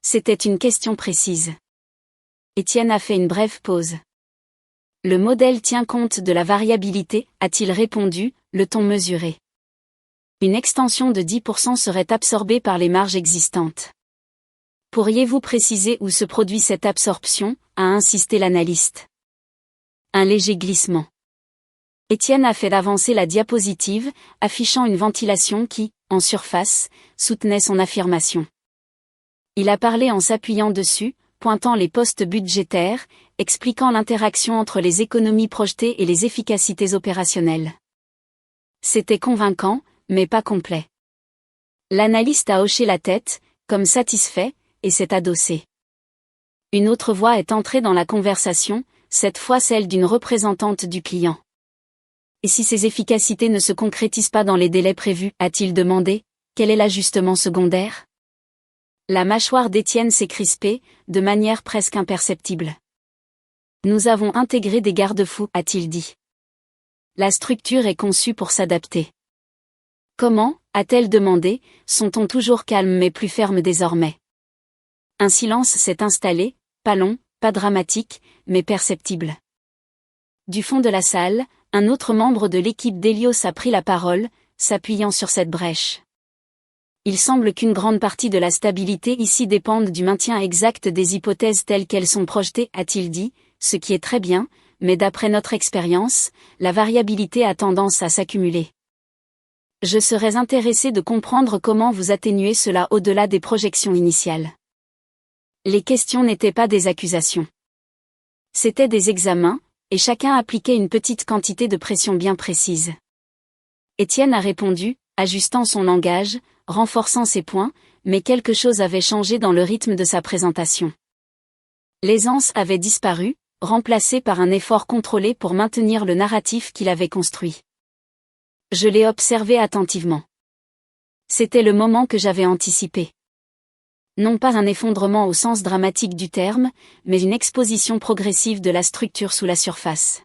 C'était une question précise. Étienne a fait une brève pause. Le modèle tient compte de la variabilité, a-t-il répondu, le ton mesuré. Une extension de 10% serait absorbée par les marges existantes. Pourriez-vous préciser où se produit cette absorption, a insisté l'analyste. Un léger glissement. Étienne a fait avancer la diapositive, affichant une ventilation qui, en surface, soutenait son affirmation. Il a parlé en s'appuyant dessus, pointant les postes budgétaires, expliquant l'interaction entre les économies projetées et les efficacités opérationnelles. C'était convaincant, mais pas complet. L'analyste a hoché la tête, comme satisfait, et s'est adossé. Une autre voix est entrée dans la conversation, cette fois celle d'une représentante du client. Et si ces efficacités ne se concrétisent pas dans les délais prévus, a-t-il demandé, quel est l'ajustement secondaire? La mâchoire d'Étienne s'est crispée, de manière presque imperceptible. Nous avons intégré des garde-fous, a-t-il dit. La structure est conçue pour s'adapter. Comment, a-t-elle demandé, son ton toujours calme mais plus ferme désormais. Un silence s'est installé, pas long, pas dramatique, mais perceptible. Du fond de la salle, un autre membre de l'équipe d'Hélios a pris la parole, s'appuyant sur cette brèche. Il semble qu'une grande partie de la stabilité ici dépende du maintien exact des hypothèses telles qu'elles sont projetées, a-t-il dit, ce qui est très bien, mais d'après notre expérience, la variabilité a tendance à s'accumuler. Je serais intéressé de comprendre comment vous atténuez cela au-delà des projections initiales. Les questions n'étaient pas des accusations. C'étaient des examens, et chacun appliquait une petite quantité de pression bien précise. Étienne a répondu, ajustant son langage, renforçant ses points, mais quelque chose avait changé dans le rythme de sa présentation. L'aisance avait disparu, remplacée par un effort contrôlé pour maintenir le narratif qu'il avait construit. Je l'ai observé attentivement. C'était le moment que j'avais anticipé. Non pas un effondrement au sens dramatique du terme, mais une exposition progressive de la structure sous la surface.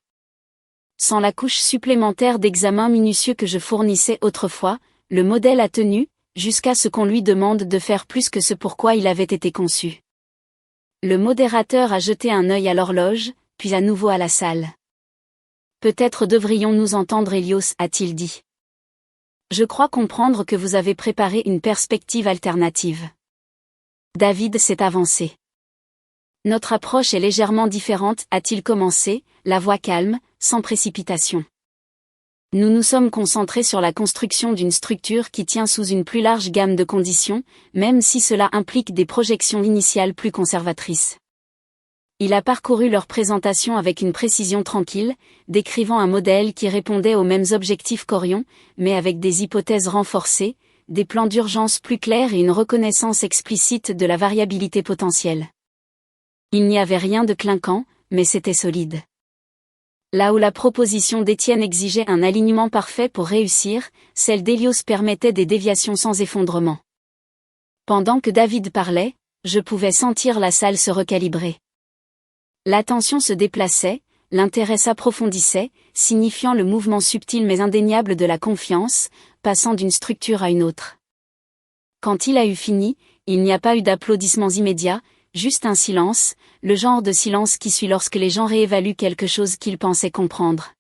Sans la couche supplémentaire d'examen minutieux que je fournissais autrefois, le modèle a tenu, jusqu'à ce qu'on lui demande de faire plus que ce pourquoi il avait été conçu. Le modérateur a jeté un œil à l'horloge, puis à nouveau à la salle. Peut-être devrions-nous entendre Hélios, a-t-il dit. Je crois comprendre que vous avez préparé une perspective alternative. David s'est avancé. Notre approche est légèrement différente, a-t-il commencé, la voix calme, sans précipitation. Nous nous sommes concentrés sur la construction d'une structure qui tient sous une plus large gamme de conditions, même si cela implique des projections initiales plus conservatrices. Il a parcouru leur présentation avec une précision tranquille, décrivant un modèle qui répondait aux mêmes objectifs qu'Orion, mais avec des hypothèses renforcées, des plans d'urgence plus clairs et une reconnaissance explicite de la variabilité potentielle. Il n'y avait rien de clinquant, mais c'était solide. Là où la proposition d'Étienne exigeait un alignement parfait pour réussir, celle d'Hélios permettait des déviations sans effondrement. Pendant que David parlait, je pouvais sentir la salle se recalibrer. L'attention se déplaçait, l'intérêt s'approfondissait, signifiant le mouvement subtil mais indéniable de la confiance, passant d'une structure à une autre. Quand il a eu fini, il n'y a pas eu d'applaudissements immédiats, juste un silence, le genre de silence qui suit lorsque les gens réévaluent quelque chose qu'ils pensaient comprendre.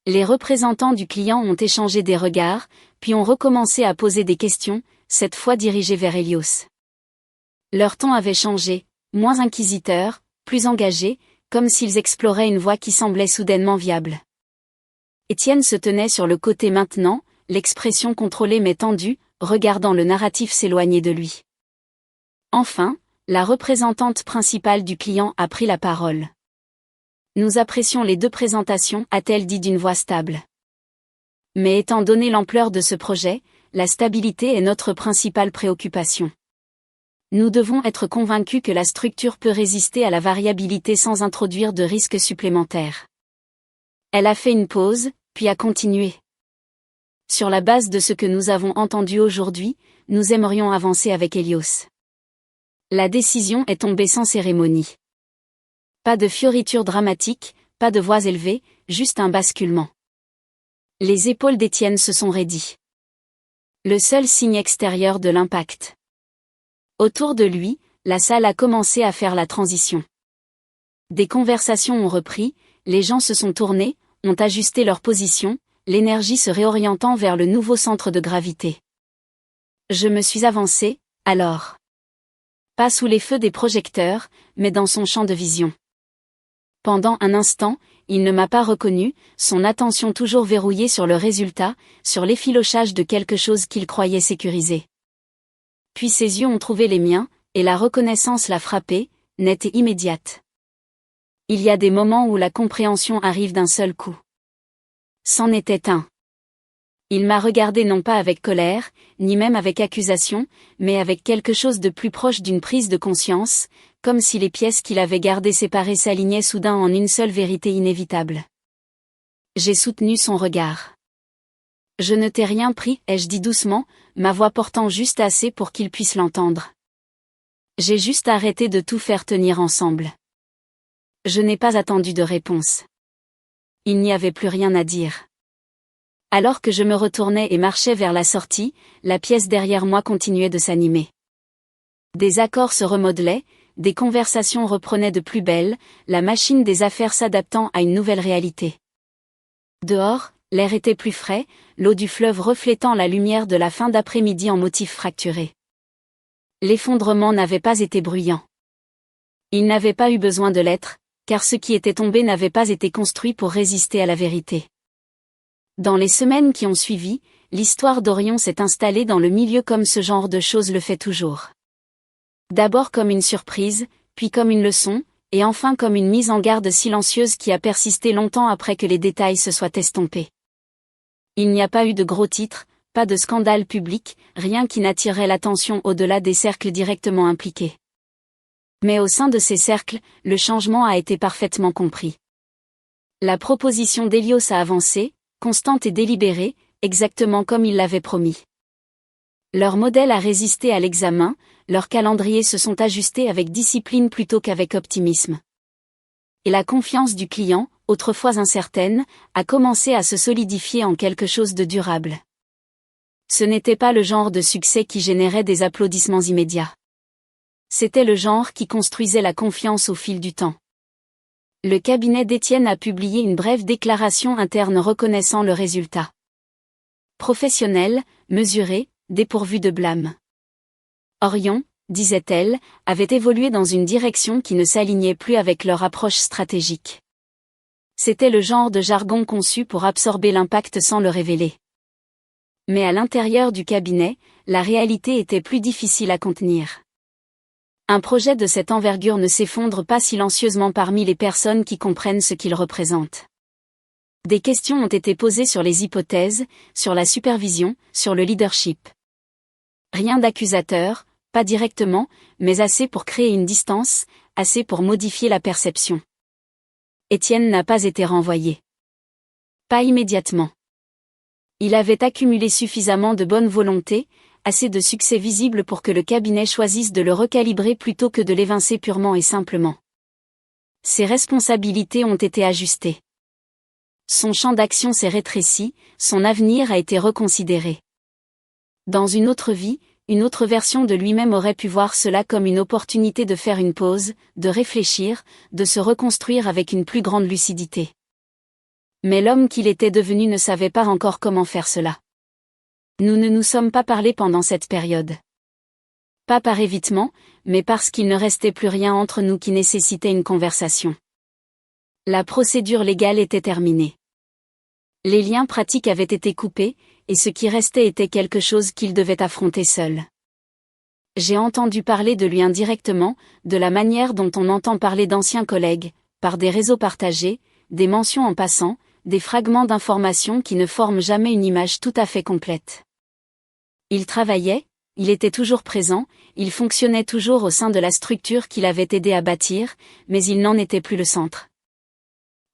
Les représentants du client ont échangé des regards, puis ont recommencé à poser des questions, cette fois dirigées vers Hélios. Leur ton avait changé, moins inquisiteur, plus engagé, comme s'ils exploraient une voie qui semblait soudainement viable. Étienne se tenait sur le côté maintenant, l'expression contrôlée mais tendue, regardant le narratif s'éloigner de lui. Enfin, la représentante principale du client a pris la parole. Nous apprécions les deux présentations, a-t-elle dit d'une voix stable. Mais étant donné l'ampleur de ce projet, la stabilité est notre principale préoccupation. Nous devons être convaincus que la structure peut résister à la variabilité sans introduire de risques supplémentaires. Elle a fait une pause, puis a continué. Sur la base de ce que nous avons entendu aujourd'hui, nous aimerions avancer avec Hélios. La décision est tombée sans cérémonie. Pas de fioritures dramatiques, pas de voix élevées, juste un basculement. Les épaules d'Étienne se sont raidies. Le seul signe extérieur de l'impact. Autour de lui, la salle a commencé à faire la transition. Des conversations ont repris, les gens se sont tournés, ont ajusté leur position, l'énergie se réorientant vers le nouveau centre de gravité. Je me suis avancé, alors. Pas sous les feux des projecteurs, mais dans son champ de vision. Pendant un instant, il ne m'a pas reconnu, son attention toujours verrouillée sur le résultat, sur l'effilochage de quelque chose qu'il croyait sécurisé. Puis ses yeux ont trouvé les miens, et la reconnaissance l'a frappé, nette et immédiate. Il y a des moments où la compréhension arrive d'un seul coup. C'en était un. Il m'a regardé non pas avec colère, ni même avec accusation, mais avec quelque chose de plus proche d'une prise de conscience, comme si les pièces qu'il avait gardées séparées s'alignaient soudain en une seule vérité inévitable. J'ai soutenu son regard. Je ne t'ai rien pris, ai-je dit doucement, ma voix portant juste assez pour qu'il puisse l'entendre. J'ai juste arrêté de tout faire tenir ensemble. Je n'ai pas attendu de réponse. Il n'y avait plus rien à dire. Alors que je me retournais et marchais vers la sortie, la pièce derrière moi continuait de s'animer. Des accords se remodelaient, des conversations reprenaient de plus belle, la machine des affaires s'adaptant à une nouvelle réalité. Dehors, l'air était plus frais, l'eau du fleuve reflétant la lumière de la fin d'après-midi en motifs fracturés. L'effondrement n'avait pas été bruyant. Il n'avait pas eu besoin de l'être, car ce qui était tombé n'avait pas été construit pour résister à la vérité. Dans les semaines qui ont suivi, l'histoire d'Orion s'est installée dans le milieu comme ce genre de choses le fait toujours. D'abord comme une surprise, puis comme une leçon, et enfin comme une mise en garde silencieuse qui a persisté longtemps après que les détails se soient estompés. Il n'y a pas eu de gros titres, pas de scandale public, rien qui n'attirerait l'attention au-delà des cercles directement impliqués. Mais au sein de ces cercles, le changement a été parfaitement compris. La proposition d'Hélios a avancé, constante et délibérée, exactement comme il l'avait promis. Leur modèle a résisté à l'examen, leurs calendriers se sont ajustés avec discipline plutôt qu'avec optimisme. Et la confiance du client, autrefois incertaine, a commencé à se solidifier en quelque chose de durable. Ce n'était pas le genre de succès qui générait des applaudissements immédiats. C'était le genre qui construisait la confiance au fil du temps. Le cabinet d'Étienne a publié une brève déclaration interne reconnaissant le résultat. Professionnel, mesuré, dépourvu de blâme. Orion, disait-elle, avait évolué dans une direction qui ne s'alignait plus avec leur approche stratégique. C'était le genre de jargon conçu pour absorber l'impact sans le révéler. Mais à l'intérieur du cabinet, la réalité était plus difficile à contenir. Un projet de cette envergure ne s'effondre pas silencieusement parmi les personnes qui comprennent ce qu'il représente. Des questions ont été posées sur les hypothèses, sur la supervision, sur le leadership. Rien d'accusateur, pas directement, mais assez pour créer une distance, assez pour modifier la perception. Étienne n'a pas été renvoyé. Pas immédiatement. Il avait accumulé suffisamment de bonne volonté, assez de succès visible pour que le cabinet choisisse de le recalibrer plutôt que de l'évincer purement et simplement. Ses responsabilités ont été ajustées. Son champ d'action s'est rétréci, son avenir a été reconsidéré. Dans une autre vie, une autre version de lui-même aurait pu voir cela comme une opportunité de faire une pause, de réfléchir, de se reconstruire avec une plus grande lucidité. Mais l'homme qu'il était devenu ne savait pas encore comment faire cela. Nous ne nous sommes pas parlé pendant cette période. Pas par évitement, mais parce qu'il ne restait plus rien entre nous qui nécessitait une conversation. La procédure légale était terminée. Les liens pratiques avaient été coupés, et ce qui restait était quelque chose qu'il devait affronter seul. J'ai entendu parler de lui indirectement, de la manière dont on entend parler d'anciens collègues, par des réseaux partagés, des mentions en passant, des fragments d'informations qui ne forment jamais une image tout à fait complète. Il travaillait, il était toujours présent, il fonctionnait toujours au sein de la structure qu'il avait aidé à bâtir, mais il n'en était plus le centre.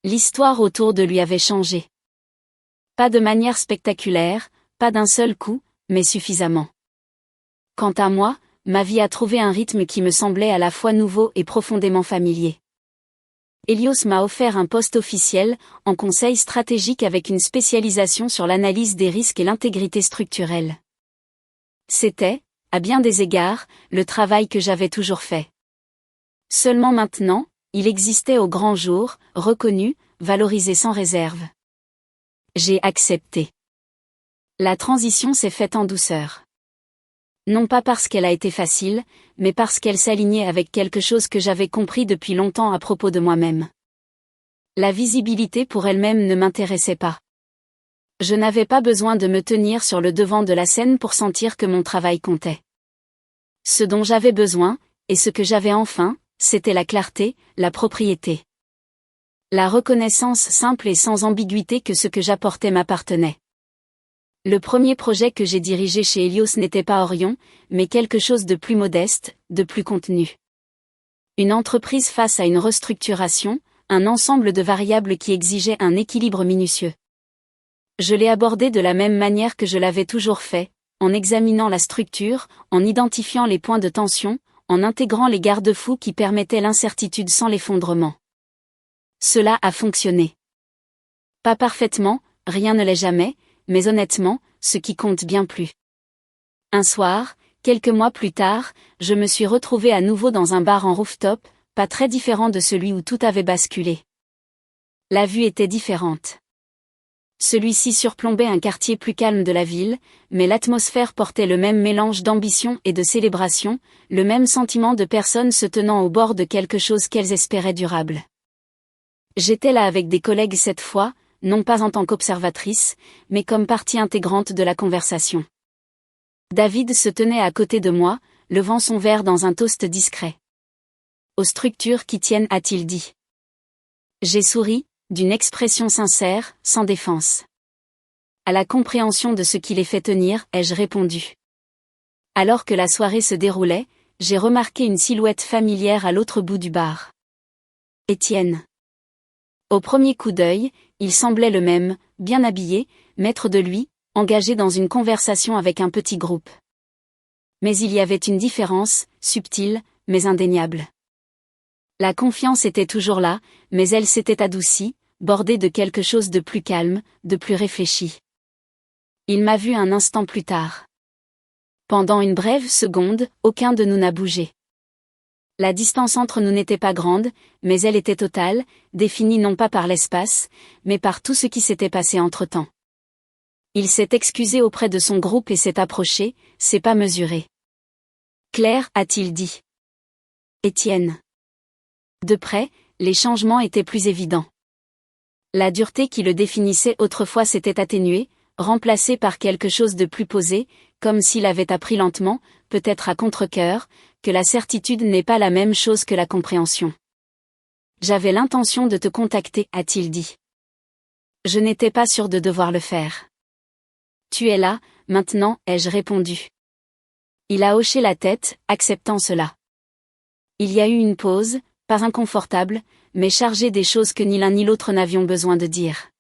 L'histoire autour de lui avait changé. Pas de manière spectaculaire, pas d'un seul coup, mais suffisamment. Quant à moi, ma vie a trouvé un rythme qui me semblait à la fois nouveau et profondément familier. Hélios m'a offert un poste officiel, en conseil stratégique avec une spécialisation sur l'analyse des risques et l'intégrité structurelle. C'était, à bien des égards, le travail que j'avais toujours fait. Seulement maintenant, il existait au grand jour, reconnu, valorisé sans réserve. J'ai accepté. La transition s'est faite en douceur. Non pas parce qu'elle a été facile, mais parce qu'elle s'alignait avec quelque chose que j'avais compris depuis longtemps à propos de moi-même. La visibilité pour elle-même ne m'intéressait pas. Je n'avais pas besoin de me tenir sur le devant de la scène pour sentir que mon travail comptait. Ce dont j'avais besoin, et ce que j'avais enfin, c'était la clarté, la propriété. La reconnaissance simple et sans ambiguïté que ce que j'apportais m'appartenait. Le premier projet que j'ai dirigé chez Hélios n'était pas Orion, mais quelque chose de plus modeste, de plus contenu. Une entreprise face à une restructuration, un ensemble de variables qui exigeait un équilibre minutieux. Je l'ai abordé de la même manière que je l'avais toujours fait, en examinant la structure, en identifiant les points de tension, en intégrant les garde-fous qui permettaient l'incertitude sans l'effondrement. Cela a fonctionné. Pas parfaitement, rien ne l'est jamais, mais honnêtement, ce qui compte bien plus. Un soir, quelques mois plus tard, je me suis retrouvé à nouveau dans un bar en rooftop, pas très différent de celui où tout avait basculé. La vue était différente. Celui-ci surplombait un quartier plus calme de la ville, mais l'atmosphère portait le même mélange d'ambition et de célébration, le même sentiment de personnes se tenant au bord de quelque chose qu'elles espéraient durable. J'étais là avec des collègues cette fois, non pas en tant qu'observatrice, mais comme partie intégrante de la conversation. David se tenait à côté de moi, levant son verre dans un toast discret. Aux structures qui tiennent, a-t-il dit. J'ai souri, d'une expression sincère, sans défense. À la compréhension de ce qui les fait tenir, ai-je répondu. Alors que la soirée se déroulait, j'ai remarqué une silhouette familière à l'autre bout du bar. Étienne. Au premier coup d'œil, il semblait le même, bien habillé, maître de lui, engagé dans une conversation avec un petit groupe. Mais il y avait une différence, subtile, mais indéniable. La confiance était toujours là, mais elle s'était adoucie, bordée de quelque chose de plus calme, de plus réfléchi. Il m'a vu un instant plus tard. Pendant une brève seconde, aucun de nous n'a bougé. La distance entre nous n'était pas grande, mais elle était totale, définie non pas par l'espace, mais par tout ce qui s'était passé entre-temps. Il s'est excusé auprès de son groupe et s'est approché, s'est pas mesuré. Claire, a-t-il dit. Étienne. De près, les changements étaient plus évidents. La dureté qui le définissait autrefois s'était atténuée, remplacée par quelque chose de plus posé, comme s'il avait appris lentement, peut-être à contre-cœur, que la certitude n'est pas la même chose que la compréhension. J'avais l'intention de te contacter, a-t-il dit. Je n'étais pas sûr de devoir le faire. Tu es là, maintenant, ai-je répondu. Il a hoché la tête, acceptant cela. Il y a eu une pause, pas inconfortable, mais chargée des choses que ni l'un ni l'autre n'avions besoin de dire.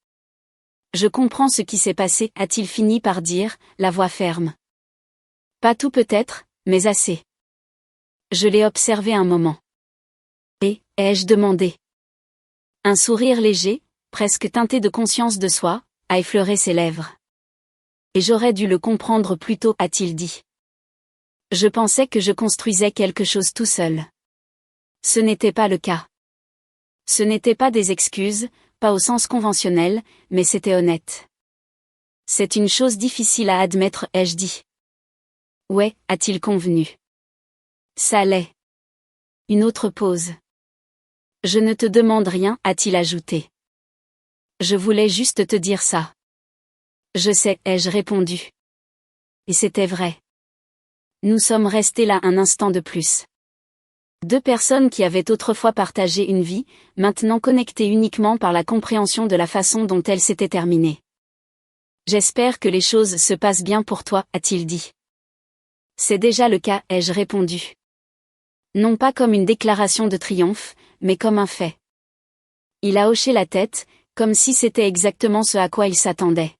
Je comprends ce qui s'est passé, a-t-il fini par dire, la voix ferme. Pas tout peut-être, mais assez. Je l'ai observé un moment. Et, ai-je demandé. Un sourire léger, presque teinté de conscience de soi, a effleuré ses lèvres. Et j'aurais dû le comprendre plus tôt, a-t-il dit. Je pensais que je construisais quelque chose tout seul. Ce n'était pas le cas. Ce n'étaient pas des excuses, pas au sens conventionnel, mais c'était honnête. C'est une chose difficile à admettre, ai-je dit. Ouais, a-t-il convenu. Ça l'est. Une autre pause. Je ne te demande rien, a-t-il ajouté. Je voulais juste te dire ça. Je sais, ai-je répondu. Et c'était vrai. Nous sommes restés là un instant de plus. Deux personnes qui avaient autrefois partagé une vie, maintenant connectées uniquement par la compréhension de la façon dont elle s'était terminée. J'espère que les choses se passent bien pour toi, a-t-il dit. C'est déjà le cas, ai-je répondu. Non pas comme une déclaration de triomphe, mais comme un fait. Il a hoché la tête, comme si c'était exactement ce à quoi il s'attendait.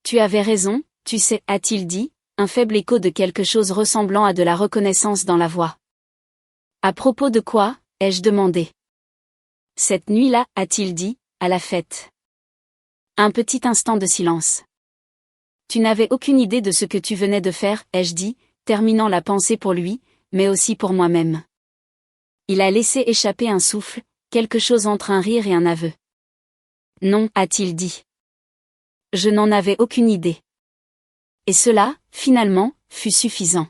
Tu avais raison, tu sais, a-t-il dit, un faible écho de quelque chose ressemblant à de la reconnaissance dans la voix. À propos de quoi, ai-je demandé. Cette nuit-là, a-t-il dit, à la fête. Un petit instant de silence. Tu n'avais aucune idée de ce que tu venais de faire, ai-je dit, terminant la pensée pour lui, mais aussi pour moi-même. Il a laissé échapper un souffle, quelque chose entre un rire et un aveu. Non, a-t-il dit. Je n'en avais aucune idée. Et cela, finalement, fut suffisant.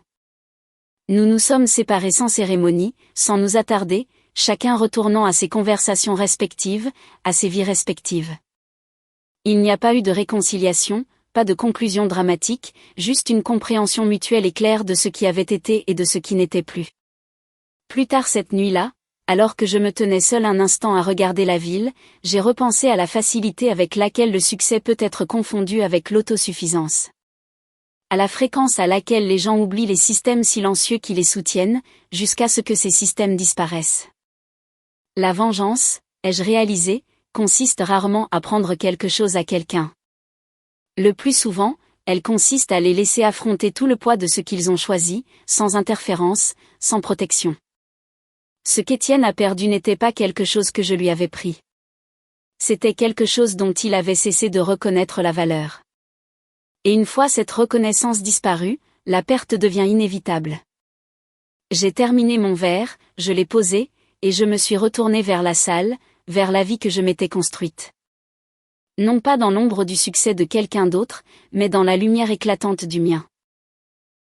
Nous nous sommes séparés sans cérémonie, sans nous attarder, chacun retournant à ses conversations respectives, à ses vies respectives. Il n'y a pas eu de réconciliation, pas de conclusion dramatique, juste une compréhension mutuelle et claire de ce qui avait été et de ce qui n'était plus. Plus tard cette nuit-là, alors que je me tenais seul un instant à regarder la ville, j'ai repensé à la facilité avec laquelle le succès peut être confondu avec l'autosuffisance. À la fréquence à laquelle les gens oublient les systèmes silencieux qui les soutiennent, jusqu'à ce que ces systèmes disparaissent. La vengeance, ai-je réalisé, consiste rarement à prendre quelque chose à quelqu'un. Le plus souvent, elle consiste à les laisser affronter tout le poids de ce qu'ils ont choisi, sans interférence, sans protection. Ce qu'Étienne a perdu n'était pas quelque chose que je lui avais pris. C'était quelque chose dont il avait cessé de reconnaître la valeur. Et une fois cette reconnaissance disparue, la perte devient inévitable. J'ai terminé mon verre, je l'ai posé, et je me suis retourné vers la salle, vers la vie que je m'étais construite. Non pas dans l'ombre du succès de quelqu'un d'autre, mais dans la lumière éclatante du mien.